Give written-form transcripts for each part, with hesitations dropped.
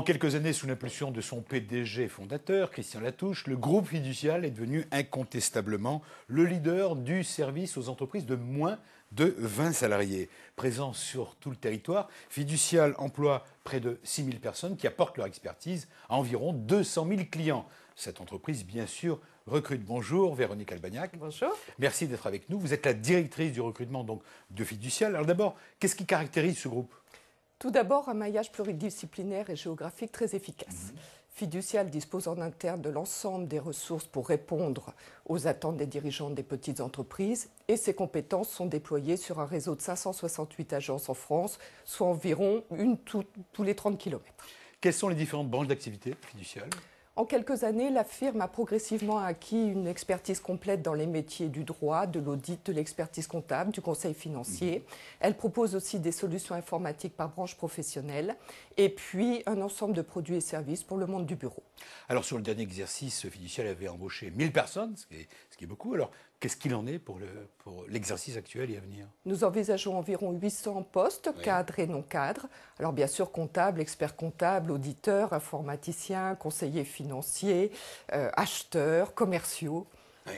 En quelques années, sous l'impulsion de son PDG fondateur, Christian Latouche, le groupe Fiducial est devenu incontestablement le leader du service aux entreprises de moins de 20 salariés. Présent sur tout le territoire, Fiducial emploie près de 6 000 personnes qui apportent leur expertise à environ 200 000 clients. Cette entreprise, bien sûr, recrute. Bonjour, Véronique Albagnac. Bonjour. Merci d'être avec nous. Vous êtes la directrice du recrutement donc, de Fiducial. Alors d'abord, qu'est-ce qui caractérise ce groupe ? Tout d'abord, un maillage pluridisciplinaire et géographique très efficace. Fiducial dispose en interne de l'ensemble des ressources pour répondre aux attentes des dirigeants des petites entreprises et ses compétences sont déployées sur un réseau de 568 agences en France, soit environ une tous les 30 km. Quelles sont les différentes branches d'activité Fiducial ? En quelques années, la firme a progressivement acquis une expertise complète dans les métiers du droit, de l'audit, de l'expertise comptable, du conseil financier. Elle propose aussi des solutions informatiques par branche professionnelle et puis un ensemble de produits et services pour le monde du bureau. Alors sur le dernier exercice, Fiducial avait embauché 1000 personnes, ce qui est beaucoup. Alors qu'est-ce qu'il en est pour l'exercice actuel et à venir ? Nous envisageons environ 800 postes, cadres et non cadres. Alors bien sûr, comptables, experts comptables, auditeurs, informaticiens, conseillers financiers, acheteurs, commerciaux. Oui.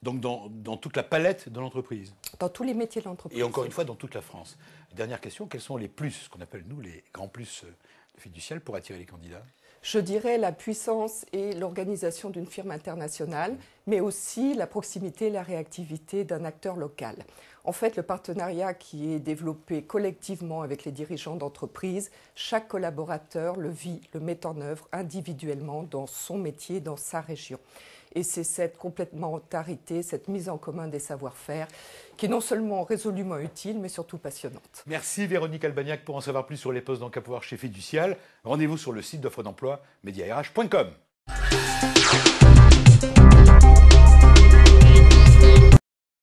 Donc dans toute la palette de l'entreprise ? Dans tous les métiers de l'entreprise. Et encore une fois, dans toute la France. Dernière question, quels sont les plus, ce qu'on appelle nous les grands plus de Fiducial pour attirer les candidats ? Je dirais la puissance et l'organisation d'une firme internationale, mais aussi la proximité et la réactivité d'un acteur local. En fait, le partenariat qui est développé collectivement avec les dirigeants d'entreprise, chaque collaborateur le vit, le met en œuvre individuellement dans son métier, dans sa région. Et c'est cette complémentarité, cette mise en commun des savoir-faire qui est non seulement résolument utile, mais surtout passionnante. Merci Véronique Albagnac. Pour en savoir plus sur les postes d'encadrement chez Fiducial, rendez-vous sur le site d'offre d'emploi mediarh.com.